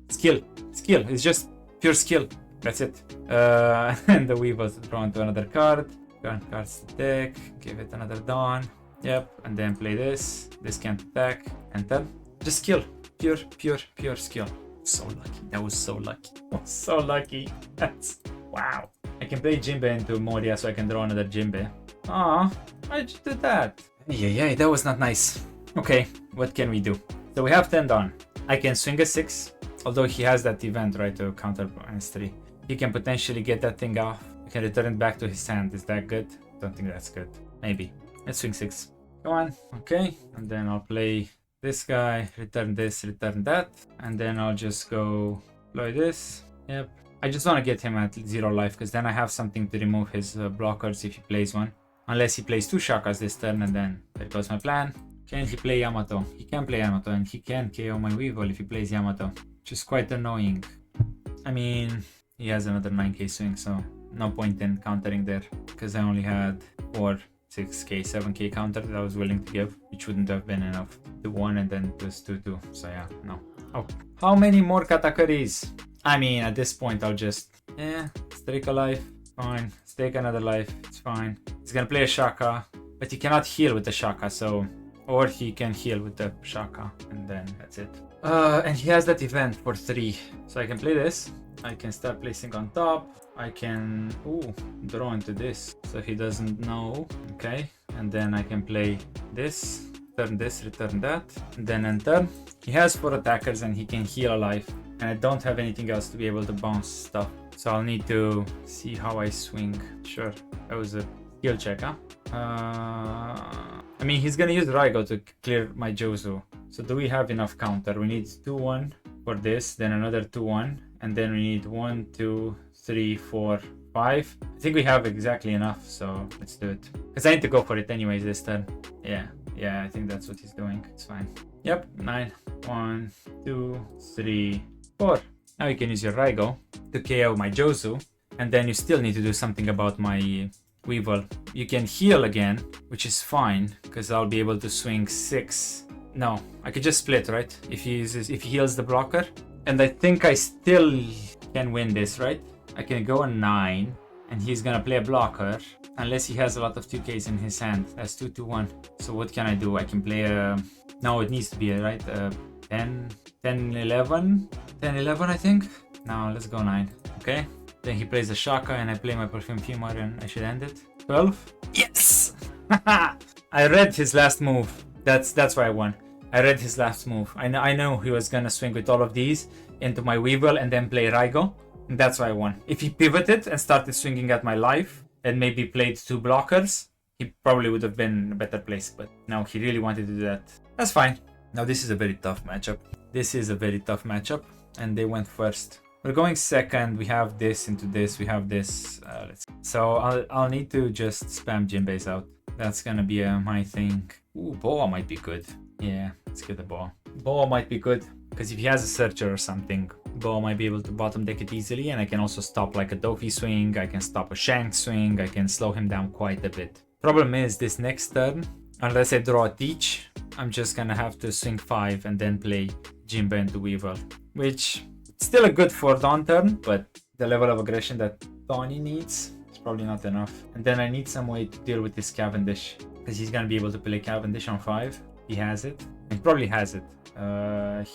skill. It's just pure skill. That's it. And the Weevil is drawn to another card. Current cards to deck. Give it another Dawn. Yep. And then play this. This can't attack. Enter. Just skill. Pure skill. So lucky. That was so lucky. So lucky. That's wow. I can play Jinbe into Moria so I can draw another Jinbe. Aw, why'd you do that? Yeah, that was not nice. Okay, what can we do? So we have 10 down. I can swing a 6, although he has that event, right, to counter -3. He can potentially get that thing off. I can return it back to his hand. Is that good? Don't think that's good. Maybe. Let's swing 6. Go on. Okay, and then I'll play this guy, return this, return that, and then I'll just go deploy this. Yep. I just want to get him at 0 life because then I have something to remove his blockers if he plays one. Unless he plays 2 Shakas this turn, and then there goes my plan. Can he play Yamato? He can play Yamato, and he can KO my Weevil if he plays Yamato, which is quite annoying. I mean, he has another 9k swing, so no point in countering there because I only had 4, 6k, 7k counter that I was willing to give, which wouldn't have been enough. 2-1 and then plus 2-2, so yeah, no. Oh, how many more Katakuris? I mean, at this point, I'll just, stake a life, fine. Stake another life, it's fine. He's gonna play a Shaka, but he cannot heal with the Shaka, so, or he can heal with the Shaka, and then that's it. And he has that event for 3, so I can play this. I can start placing on top. I can draw into this so he doesn't know. Okay, and then I can play this, turn this, return that, and then enter. He has 4 attackers and he can heal a life, and I don't have anything else to be able to bounce stuff, so I'll need to see how I swing. Sure, that was a skill check, huh? I mean, he's gonna use Raigo to clear my Jozu. So do we have enough counter? We need 2-1 for this, then another 2-1, and then we need 1, 2, 3, 4, 5. I think we have exactly enough, so let's do it. Because I need to go for it anyways this turn. Yeah, I think that's what he's doing. It's fine. Yep, 9. 1, 2, 3, 4. Now you can use your Raigo to KO my Jozu, and then you still need to do something about my Weevil. You can heal again, which is fine, because I'll be able to swing 6. No, I could just split, right? If he heals the blocker. And I think I still can win this, right? I can go a 9, and he's gonna play a blocker, unless he has a lot of 2Ks in his hand. That's 2 to 1. So what can I do? I can play a... No, it needs to be a, right? 10, 11? 10, 11, I think? Now let's go 9, okay? Then he plays a Shaka, and I play my Perfume Humor, and I should end it. 12? Yes! I read his last move. That's why I won. I read his last move. I know he was gonna swing with all of these into my Weevil and then play Raigo. And that's why I won. If he pivoted and started swinging at my life and maybe played 2 blockers, he probably would have been in a better place. But no, he really wanted to do that. That's fine. Now this is a very tough matchup. This is a very tough matchup. And they went first. We're going second. We have this into this. We have this. So I'll need to just spam Jinbei's out. That's gonna be my thing. Ooh, Boa might be good. Yeah, let's get the Boa. Boa might be good, because if he has a Searcher or something, Boa might be able to bottom deck it easily, and I can also stop like a Doffy swing, I can stop a Shank swing, I can slow him down quite a bit. Problem is, this next turn, unless I draw a Teach, I'm just gonna have to swing 5 and then play Jinbei into Weevil, which still a good 4 Dawn turn, but the level of aggression that Donnie needs is probably not enough. And then I need some way to deal with this Cavendish, because he's gonna be able to play Cavendish on 5. He has it. He probably has it.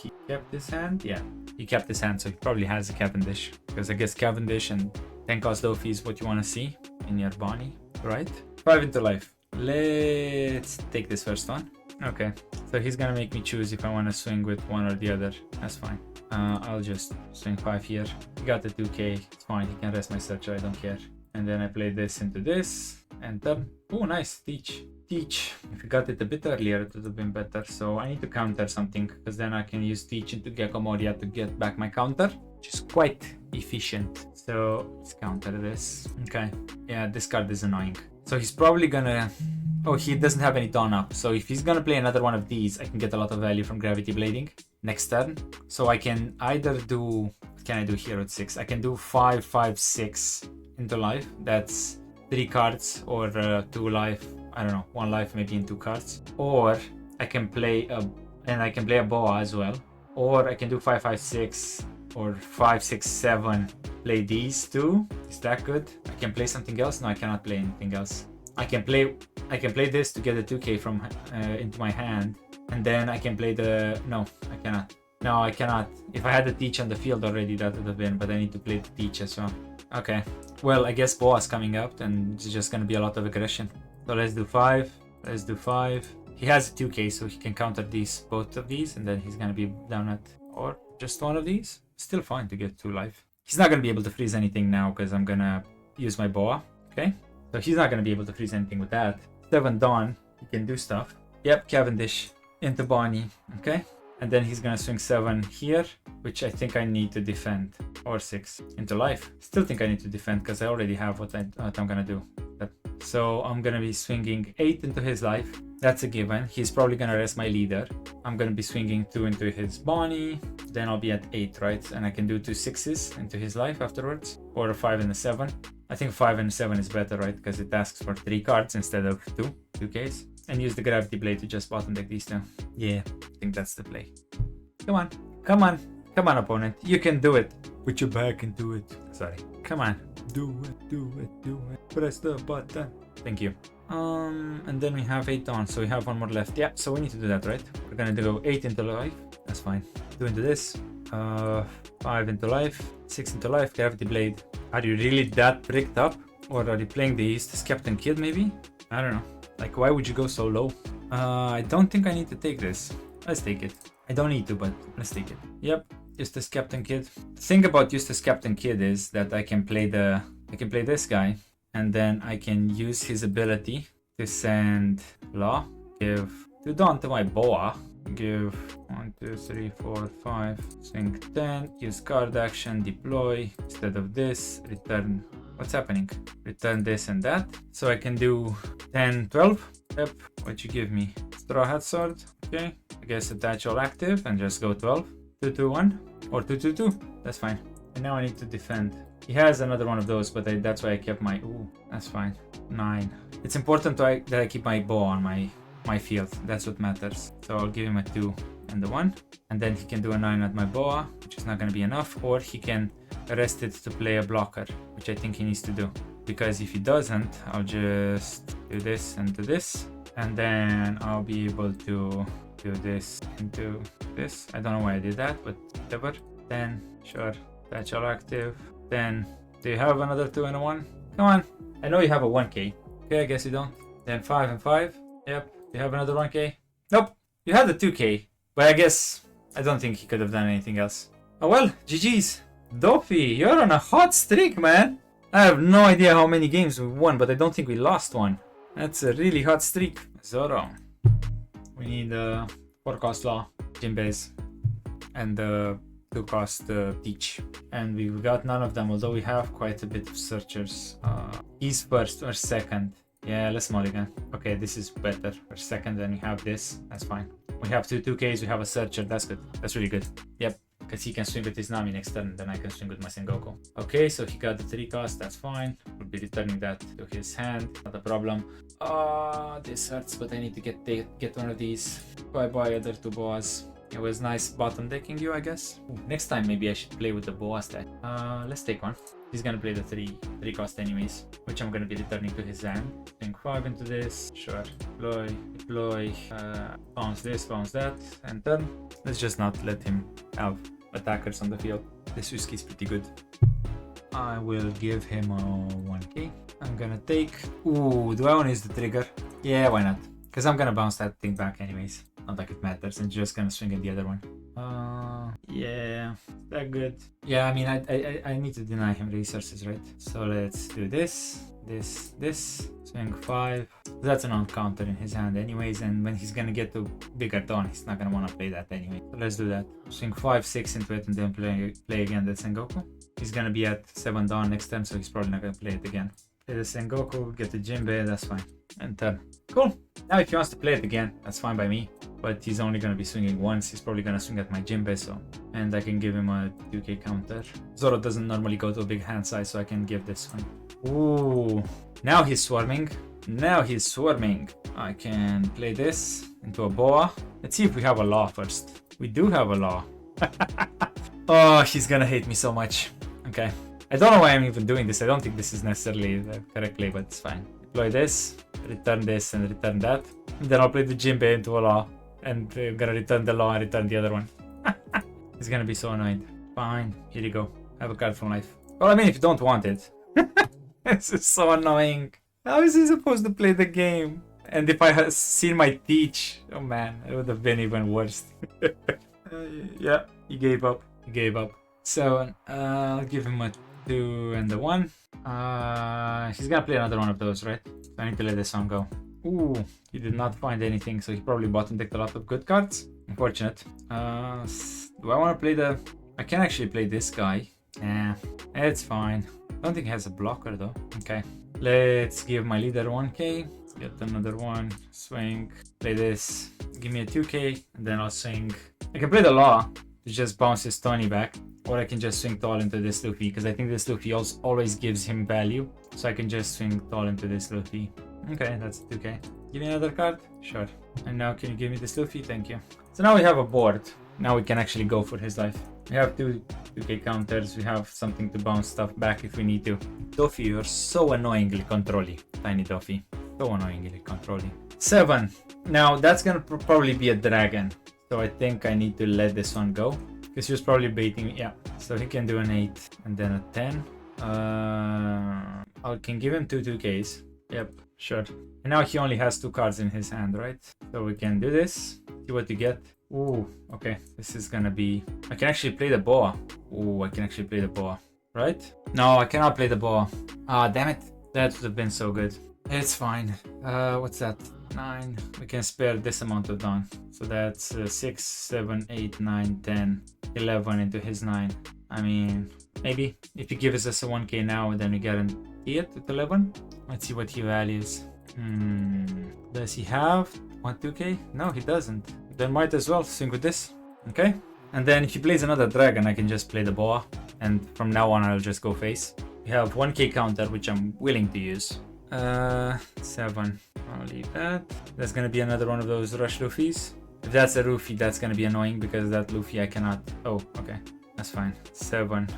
He kept his hand? Yeah, he kept his hand, so he probably has a Cavendish. Because I guess Cavendish and 10 cost Doffy is what you want to see in your Bonnie, right? 5 into life. Let's take this first one. Okay, so he's gonna make me choose if I want to swing with one or the other. That's fine. I'll just swing 5 here. He got the 2K. It's fine. He can rest my Searcher. I don't care. And then I play this into this. Enter. Oh, nice. Teach. If you got it a bit earlier, it would have been better. So I need to counter something, because then I can use Teach into Gecko Moria to get back my counter, which is quite efficient. So let's counter this. Okay. Yeah, this card is annoying. So he's probably gonna... Oh, he doesn't have any Dawn up. So if he's gonna play another one of these, I can get a lot of value from Gravity Blading next turn. So I can either do... What can I do here with 6? I can do 5, 5, 6 into life. That's 3 cards or 2 life. I don't know, 1 life maybe in 2 cards. Or I can play a Boa as well. Or I can do 5, 5, 6 or 5, 6, 7. Play these 2. Is that good? I can play something else? No, I cannot play anything else. I can play this to get a 2K from into my hand, and then I can play the... No, I cannot. No, I cannot. If I had the Teach on the field already, that would have been, but I need to play the Teach as well. Okay. Well, I guess Boa's coming up, and it's just gonna be a lot of aggression. So let's do 5. Let's do 5. He has a 2K, so he can counter both of these, and then he's gonna be down at... Or just one of these. Still fine to get 2 life. He's not gonna be able to freeze anything now, because I'm gonna use my Boa. Okay? So he's not gonna be able to freeze anything with that. 7 Dawn, he can do stuff. Yep, Cavendish into Bonnie. Okay? And then he's gonna swing 7 here, which I think I need to defend. Or 6 into life. Still think I need to defend, because I already have what I'm gonna do. So I'm gonna be swinging 8 into his life. That's a given. He's probably gonna rest my leader. I'm gonna be swinging 2 into his Bonnie. Then I'll be at 8, right? And I can do 2 6s into his life afterwards. Or a 5 and a 7. I think 5 and 7 is better, right? Because it asks for 3 cards instead of 2Ks. And use the Gravity Blade to just bottom deck these 2. Yeah, I think that's the play. Come on. Come on. Come on, opponent. You can do it. Put your back into it. Sorry. Come on. Do it. Press the button. Thank you. And then we have 8 on, so we have 1 more left. Yeah, so we need to do that, right? We're gonna go 8 into life. That's fine. 2 into this. 5 into life. 6 into life. Gravity Blade. Are you really that bricked up? Or are you playing the Eustace Captain Kid maybe? I don't know. Like, why would you go so low? I don't think I need to take this. Let's take it. I don't need to, but let's take it. Yep, Eustace Captain Kid. The thing about Eustace Captain Kid is that I can play this guy, and then I can use his ability to send Law, give 2 Dawn to my Boa, give 1, 2, 3, 4, 5, swing 10, use card action, deploy, instead of this, return, what's happening? Return this and that. So I can do 10, 12. Yep, what you give me? Straw Hat Sword, okay. I guess attach all active and just go 12. 2, 2, 1, or 2, 2, 2, that's fine. And now I need to defend. He has another one of those, but that's why I kept my, ooh, that's fine. 9. It's important that I keep my bow on my field. That's what matters. So I'll give him a 2 and the 1, and then he can do a 9 at my boa, which is not going to be enough, or he can arrest it to play a blocker, which I think he needs to do, because if he doesn't, I'll just do this and do this, and then I'll be able to do this and do this. I don't know why I did that, but whatever. Then sure, that's all active. Then do you have another 2 and a 1? Come on, I know you have a 1k. Okay, I guess you don't. Then 5 and 5. Yep. You have another 1k? Nope. You had the 2k, but I guess I don't think he could have done anything else. Oh well, GG's. Doffy, you're on a hot streak, man. I have no idea how many games we won, but I don't think we lost one. That's a really hot streak. Zoro. We need 4-cost Law, Jinbeis, and 2-cost Teach. And we got none of them, although we have quite a bit of searchers. He's first or second. Yeah, let's mulligan. Okay, this is better. For second, then we have this. That's fine. We have 2 2Ks, we have a searcher. That's good. That's really good. Yep, because he can swing with his Nami next turn, then I can swing with my Sengoku. Okay, so he got the 3-cost. That's fine. We'll be returning that to his hand. Not a problem. This hurts, but I need to get one of these. Bye-bye, other 2 boas. It was nice bottom decking you, I guess. Ooh, next time, maybe I should play with the boa stack. Let's take one. He's gonna play the 3-cost enemies, which I'm gonna be returning to his hand. Think 5 into this. Sure. Deploy. Bounce this, bounce that, and turn. Let's just not let him have attackers on the field. This whiskey is pretty good. I will give him a 1k. I'm gonna take. Ooh, do I want to use the trigger? Yeah, why not? Because I'm gonna bounce that thing back anyways. Not like it matters. I'm just gonna swing at the other one. Yeah, that good. Yeah, I mean, I need to deny him resources, right? So let's do this. Swing 5. That's an on-counter in his hand anyways, and when he's gonna get to bigger Dawn, he's not gonna want to play that anyway. So let's do that. Swing 5, 6 into it, and then play again that Sengoku. He's gonna be at 7 Dawn next turn, so he's probably not gonna play it again. Play the Sengoku, get the Jinbei, that's fine. And turn. Cool. Now if he wants to play it again, that's fine by me. But he's only gonna be swinging once. He's probably gonna swing at my Jinbei, so. And I can give him a 2k counter. Zoro doesn't normally go to a big hand size, so I can give this one. Ooh. Now he's swarming. I can play this into a boa. Let's see if we have a Law first. We do have a Law. Oh, he's gonna hate me so much. Okay. I don't know why I'm even doing this. I don't think this is necessarily the correct play, but it's fine. Deploy this, return this, and return that. And then I'll play the Jinbei into a Law. And I'm gonna return the Law and return the other one. He's gonna be so annoyed. Fine, here you go. Have a card from life. Well, I mean, if you don't want it. This is so annoying. How is he supposed to play the game? And if I had seen my Teach, oh man, it would have been even worse. Yeah, he gave up. 7. I'll give him a 2 and a 1. He's gonna play another one of those, right? So I need to let this one go. Ooh, he did not find anything, so he probably bottom decked a lot of good cards. Unfortunate. Do I want to play the... I can actually play this guy. Yeah, it's fine. I don't think he has a blocker though. Okay. Let's give my leader 1k. Get another one. Swing. Play this. Give me a 2k. And then I'll swing. I can play the Law to just bounce his Tony back. Or I can just swing tall into this Luffy. Because I think this Luffy always gives him value. So I can just swing tall into this Luffy. Okay, that's 2k. Give me another card? Sure. And now can you give me this Luffy? Thank you. So now we have a board. Now we can actually go for his life. We have 2k counters. We have something to bounce stuff back if we need to. Doffy, you're so annoyingly controlling. Tiny Doffy. So annoyingly controlling. 7. Now that's gonna probably be a dragon. So I think I need to let this one go. Because he was probably baiting me. Yeah. So he can do an 8 and then a 10. I can give him 2Ks. Yep, sure. And now he only has 2 cards in his hand, right? So we can do this. See what you get. Ooh, okay. This is gonna be... I can actually play the boa. Ooh, I can actually play the boa. Right? No, I cannot play the boa. Ah, damn it. That would have been so good. It's fine. What's that? 9. We can spare this amount of dawn. So that's 6, 7, 8, 9, 10, 11 into his 9. I mean, maybe if he gives us a 1k now, then we guarantee it at 11. Let's see what he values. Does he have 2k? No, he doesn't. Then might as well swing with this. Okay. And then if he plays another dragon, I can just play the boa. And from now on, I'll just go face. We have 1k counter, which I'm willing to use. 7. I'll leave that. That's gonna be another one of those rush Luffys. If that's a Luffy, that's gonna be annoying because that Luffy I cannot... Oh, okay. That's fine. 7.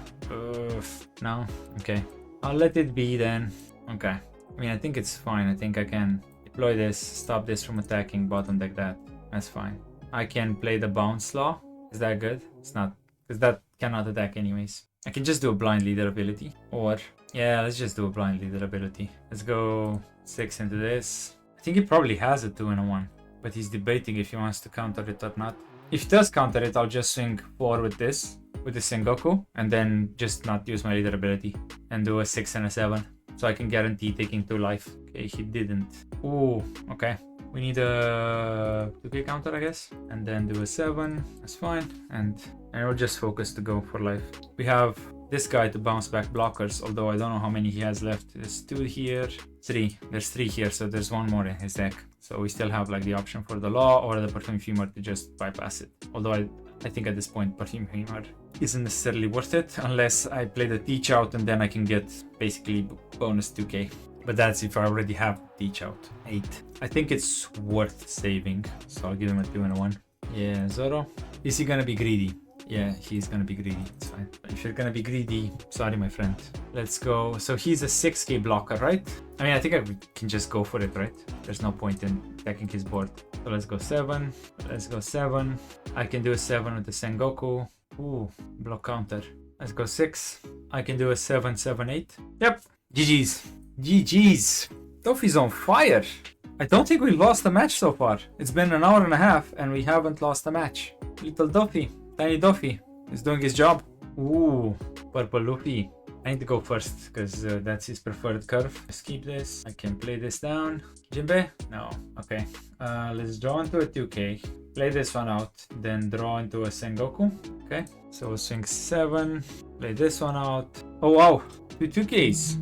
No? Okay. I'll let it be then. Okay. I mean, I think it's fine. I think I can deploy this, stop this from attacking bottom like that. That's fine. I can play the bounce law. Is that good? It's not, because that cannot attack anyways. I can just do a blind leader ability. Or, yeah, let's just do a blind leader ability. Let's go 6 into this. I think he probably has a 2 and a 1. But he's debating if he wants to counter it or not. If he does counter it, I'll just swing 4 with this. With the Sengoku. And then just not use my leader ability. And do a 6 and a 7. So I can guarantee taking 2 life. Okay, he didn't. Ooh, okay. We need a 2k counter, I guess. And then do a 7. That's fine. And we'll just focus to go for life. We have this guy to bounce back blockers, although I don't know how many he has left. There's 2 here. 3. There's 3 here, so there's 1 more in his deck. So we still have like the option for the law or the Perfume Femur to just bypass it. Although I think at this point Perfume Femur isn't necessarily worth it unless I play the Teach Out and then I can get basically bonus 2k. But that's if I already have Teach Out. 8. I think it's worth saving. So I'll give him a 2 and a 1. Yeah, Zoro. Is he gonna be greedy? Yeah, he's gonna be greedy. It's fine. If you're gonna be greedy, sorry, my friend. Let's go. So he's a 6k blocker, right? I mean, I think I can just go for it, right? There's no point in attacking his board. So let's go 7. Let's go 7. I can do a 7 with the Sengoku. Ooh, block counter. Let's go 6. I can do a 7, 7, 8. Yep. GG's. GG's. Doffy's on fire. I don't think we lost a match so far. It's been an hour and a half and we haven't lost a match. Little Doffy, tiny Doffy is doing his job. Ooh, purple Luffy. I need to go first because that's his preferred curve. Let's keep this. I can play this down. Jinbe? No. Okay. Let's draw into a 2k. Play this one out. Then draw into a Sengoku. Okay. So we'll swing 7. Play this one out. Oh wow. 2 2ks.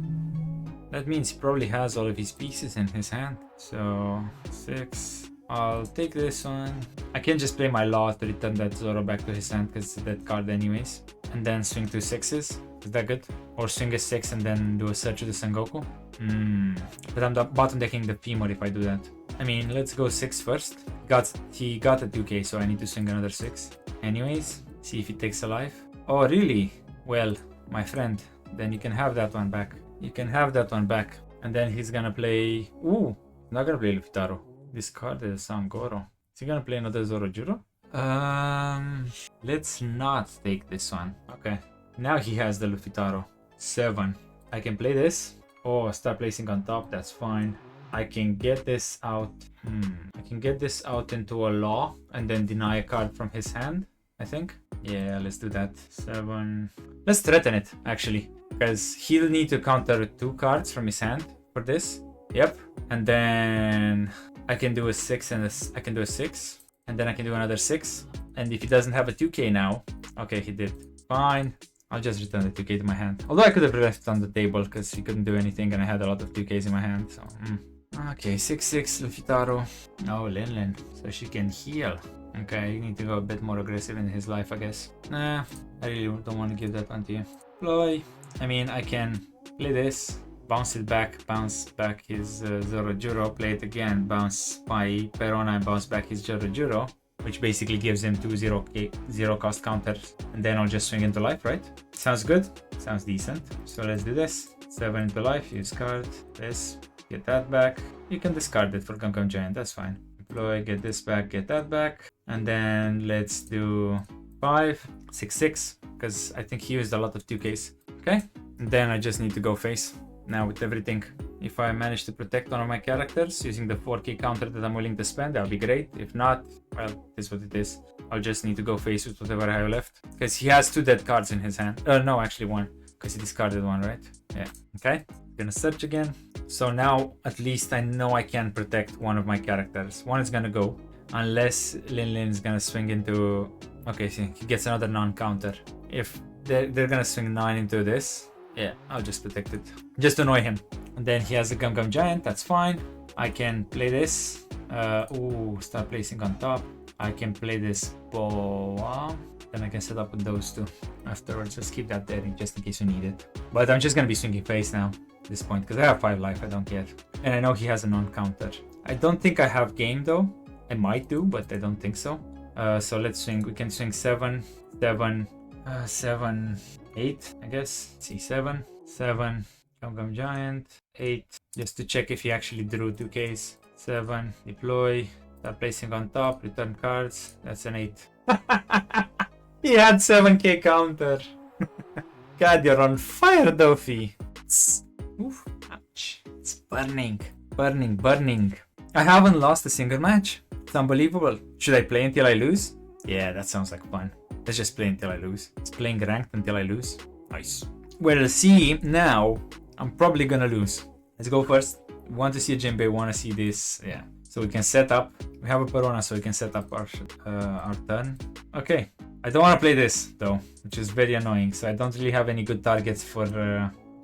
That means he probably has all of his pieces in his hand. So 6. I'll take this one. I can just play my law to return that Zoro back to his hand because it's a dead card anyways. And then swing 2 6s. Is that good? Or swing a 6 and then do a search with the Sengoku? But I'm bottom decking the Femur if I do that. I mean, let's go 6 first. He got a 2k, so I need to swing another 6. Anyways, see if he takes a life. Oh, really? Well, my friend, then you can have that one back. You can have that one back. And then he's gonna play... Ooh, not gonna play Luffy. Discard the Sangoro. Is he gonna play another Zorojuro? Let's not take this one. Okay. Now he has the Luffy 7. I can play this. Oh, start placing on top. That's fine. I can get this out. I can get this out into a law and then deny a card from his hand, I think. Yeah, let's do that. 7. Let's threaten it, actually. Because he'll need to counter 2 cards from his hand for this. Yep. And then I can do a 6 and I can do a 6. And then I can do another 6. And if he doesn't have a 2k now... Okay, he did. Fine. I'll just return the 2k to my hand. Although I could have left on the table because he couldn't do anything and I had a lot of 2ks in my hand. So, Okay, 6-6 Luffy. Oh, Lin. So she can heal. Okay, you need to go a bit more aggressive in his life, I guess. Nah, I really don't want to give that one to you. Ploy. I mean, I can play this, bounce it back, bounce back his Zorojuro, play it again, bounce my Perona and bounce back his Zorojuro, which basically gives him 2 0 cost counters, and then I'll just swing into life, right? Sounds good? Sounds decent. So let's do this. 7 into life, use card, this, get that back. You can discard it for Gum Giant, that's fine. Deploy, get this back, get that back. And then let's do 5, 6, 6, because I think he used a lot of 2ks. Okay, Then I just need to go face now with everything. If I manage to protect one of my characters using the 4k counter that I'm willing to spend, that'll be great. If not, well, it is what it is. I'll just need to go face with whatever I have left. Because he has 2 dead cards in his hand. No, actually 1. Because he discarded 1, right? Yeah. Okay. Gonna search again. So now at least I know I can protect one of my characters. One is gonna go. Unless Lin Lin is gonna swing into... Okay, see, he gets another non-counter. If they're gonna swing 9 into this, yeah, I'll just protect it. Just to annoy him. And then he has a Gum Gum Giant, that's fine. I can play this. Start placing on top. I can play this Boa. Then I can set up with those 2 afterwards. Just keep that there just in case you need it. But I'm just gonna be swinging face now at this point because I have 5 life, I don't care. And I know he has a non-counter. I don't think I have game though. I might do, but I don't think so. So let's swing. We can swing 7, 7, 7, 8, I guess. Let's see, 7, 7, Gum Gum Giant, 8. Just to check if he actually drew 2Ks. 7, deploy, start placing on top, return cards. That's an 8. He had 7k counter. God, you're on fire, Doffy. Oof, ouch. It's burning, burning, burning. I haven't lost a single match. It's unbelievable. Should I play until I lose? Yeah, that sounds like fun. Let's just play until I lose. It's playing ranked until I lose. Nice. Well, see, now I'm probably gonna lose. Let's go first. Want to see a Jinbei, want to see this. Yeah. So we can set up. We have a Perona, so we can set up our turn. Okay. I don't want to play this, though, which is very annoying. So I don't really have any good targets for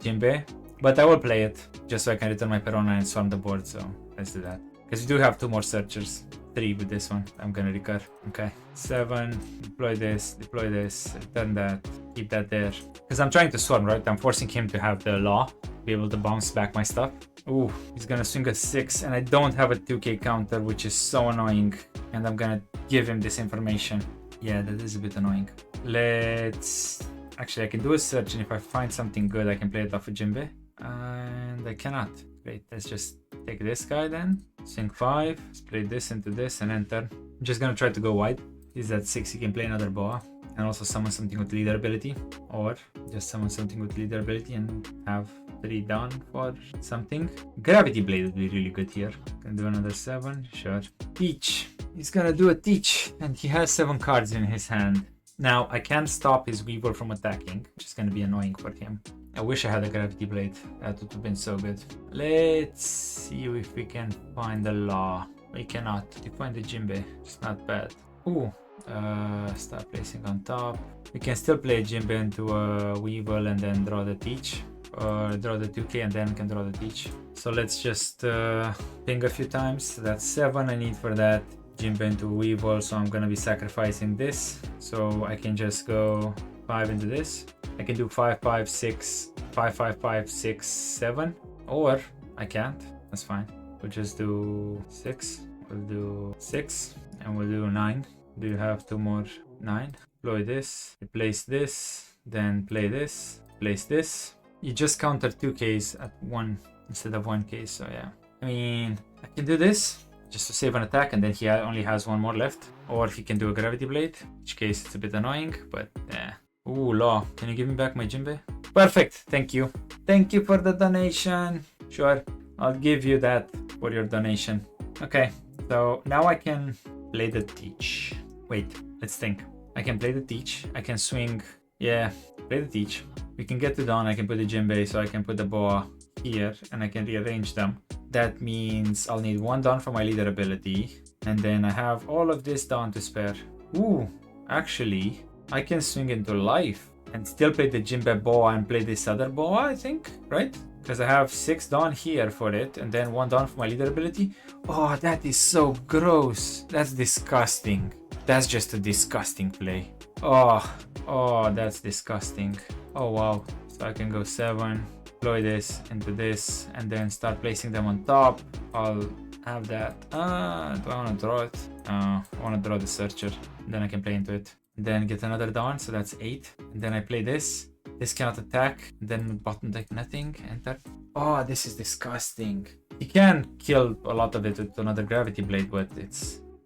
Jinbei. But I will play it, just so I can return my Perona and swarm the board. So let's do that. Because we do have 2 more searchers. 3 with this one. I'm gonna recur. Okay. 7. Deploy this, return that, keep that there. Because I'm trying to swarm, right? I'm forcing him to have the law, be able to bounce back my stuff. Ooh, he's gonna swing a 6, and I don't have a 2k counter, which is so annoying. And I'm gonna give him this information. Yeah, that is a bit annoying. Let's... Actually, I can do a search, and if I find something good, I can play it off of Jinbei. And I cannot. Great, let's just take this guy then. Swing 5, split this into this, and enter. I'm just gonna try to go wide. He's at 6, he can play another Boa. And also summon something with leader ability. Or just summon something with leader ability and have 3 down for something. Gravity Blade would be really good here. Can do another 7, sure. Teach. He's gonna do a Teach, and he has 7 cards in his hand. Now, I can't stop his Weevil from attacking, which is gonna be annoying for him. I wish I had a Gravity Blade. That would have been so good. Let's see if we can find the law. We cannot. We find the Jinbei. It's not bad. Ooh. Start placing on top. We can still play Jinbei into a Weevil and then draw the Teach. Or draw the 2k and then can draw the Teach. So let's just ping a few times. That's 7 I need for that. Jinbei into Weevil, so I'm gonna be sacrificing this. So I can just go 5 into this. I can do 5, 5, 6, 5, 5, 5, 6, 7. Or I can't. That's fine. We'll just do 6. We'll do 6. And we'll do 9. Do you have 2 more? 9. Deploy this. Replace this. Then play this. Place this. You just counter 2Ks at 1 instead of 1K. So yeah. I mean, I can do this just to save an attack, and then he only has 1 more left. Or he can do a Gravity Blade, in which case it's a bit annoying, but yeah. Ooh, Law. Can you give me back my Jinbei? Perfect. Thank you. Thank you for the donation. Sure. I'll give you that for your donation. Okay. So now I can play the Teach. Wait, let's think. I can play the Teach. I can swing. Yeah, play the Teach. We can get to dawn. I can put the Jinbei, so I can put the Boa here, and I can rearrange them. That means I'll need 1 dawn for my leader ability, and then I have all of this dawn to spare. Ooh, actually, I can swing into life and still play the Jinbei Boa and play this other Boa, I think, right? Because I have 6 dawn here for it, and then 1 dawn for my leader ability. Oh, that is so gross. That's disgusting. That's just a disgusting play. Oh, that's disgusting. Oh, wow. So I can go 7, deploy this into this, and then start placing them on top. I'll have that. Do I want to draw it? I want to draw the Searcher. Then I can play into it. Then get another dawn, so that's 8. And then I play this. This cannot attack. Then bottom deck nothing. Enter. Oh, this is disgusting. You can kill a lot of it with another Gravity Blade, but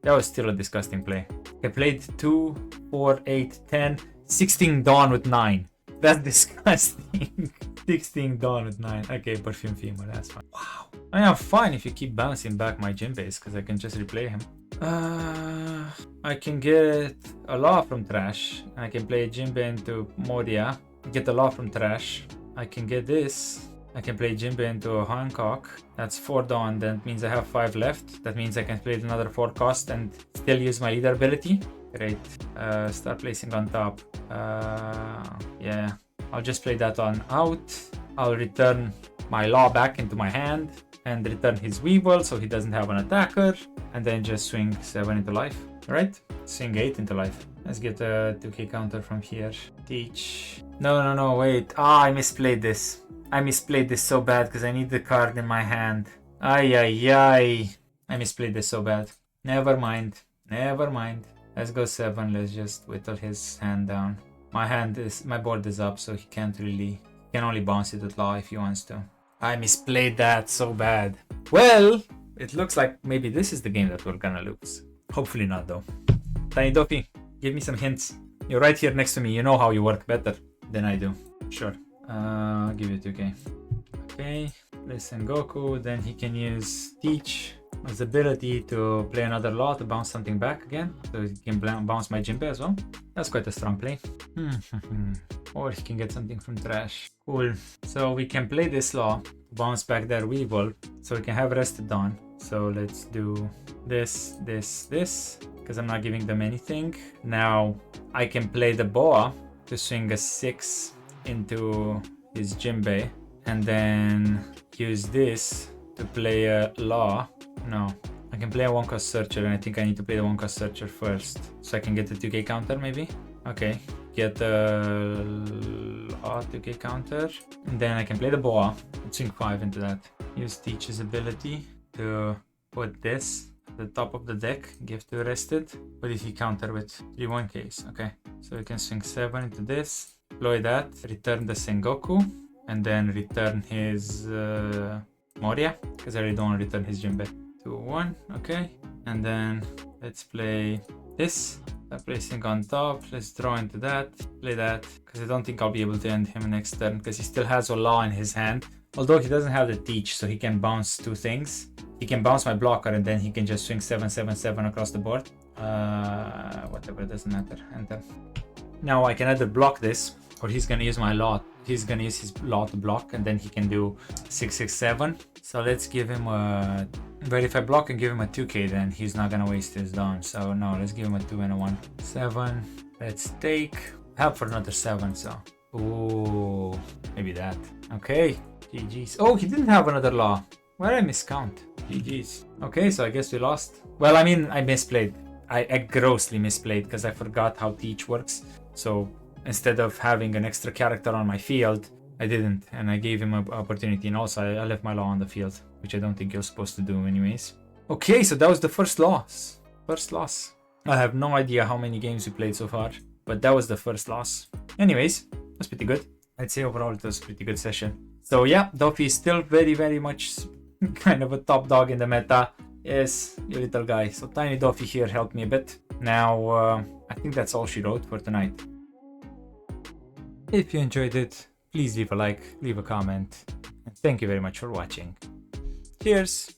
that was still a disgusting play. I played 2, 4, 8, 10, 16 dawn with 9. That's disgusting. 16 done with 9. Okay, perfume female, that's fine. Wow. I am fine if you keep bouncing back my gym base, because I can just replay him. I can get a law from trash. I can play Jinbe into Moria. Get a law from trash. I can get this. I can play Jinbe into Hancock. That's 4 done. That means I have 5 left. That means I can play another 4 cost and still use my leader ability. Great. Start placing on top. Yeah. I'll just play that on out. I'll return my law back into my hand and return his Weevil so he doesn't have an attacker. And then just swing 7 into life. Alright? Swing 8 into life. Let's get a 2k counter from here. Teach. No, wait. I misplayed this. I misplayed this so bad because I need the card in my hand. Ay. I misplayed this so bad. Never mind. Let's go 7. Let's just whittle his hand down. My board is up, so he can only bounce it with law if he wants to. I misplayed that so bad. Well, it looks like maybe this is the game that we're gonna lose. Hopefully not though. Tiny Doffy, give me some hints. You're right here next to me. You know how you work better than I do. Sure. I'll give you 2k. Okay. Listen Goku. Then he can use Teach. His ability to play another law to bounce something back again. So he can bounce my Jinbe as well. That's quite a strong play. Or he can get something from trash. Cool. So we can play this law to bounce back their Weevil. So we can have rested Dawn. So let's do this. Because I'm not giving them anything. Now I can play the Boa to swing a 6 into his Jinbe. And then use this to play a law. No, I can play a 1-cost searcher, and I think I need to play the 1-cost searcher first. So I can get the 2k counter maybe? Okay, get a 2k counter. And then I can play the Boa, and swing 5 into that. Use Teach's ability to put this at the top of the deck, give to rested. What if he counter with 3 1ks? Okay, so we can swing 7 into this, deploy that, return the Sengoku, and then return his Moria, because I really don't want to return his Jinbe. 2 1, okay, and then let's play this. Start placing on top. Let's draw into that, play that, because I don't think I'll be able to end him next turn because he still has a law in his hand. Although he doesn't have the Teach, so he can bounce 2 things. He can bounce my blocker and then he can just swing 7 across the board. Whatever, doesn't matter. Enter. Now I can either block this, or he's gonna use my law. He's gonna use his law to block, and then he can do 6 So let's give him a. But if I block and give him a 2k, then he's not gonna waste his Dawn. So no, let's give him a 2 and a 1. 7. Let's take. Help for another 7. So. Ooh, maybe that. Okay. GG's. Oh, he didn't have another law. Where did I miscount? GG's. Okay, so I guess we lost. Well, I mean, I misplayed. I grossly misplayed because I forgot how Teach works. So instead of having an extra character on my field, I didn't, and I gave him an opportunity, and also I left my law on the field, which I don't think you're supposed to do anyways. Okay, so that was the first loss. I have no idea how many games we played so far, but that was the first loss. Anyways, that's pretty good. I'd say overall it was a pretty good session. So yeah, Doffy is still very much kind of a top dog in the meta. Yes, you little guy. So Tiny Doffy here helped me a bit. Now, I think that's all she wrote for tonight. If you enjoyed it, please leave a like, leave a comment, and thank you very much for watching. Cheers!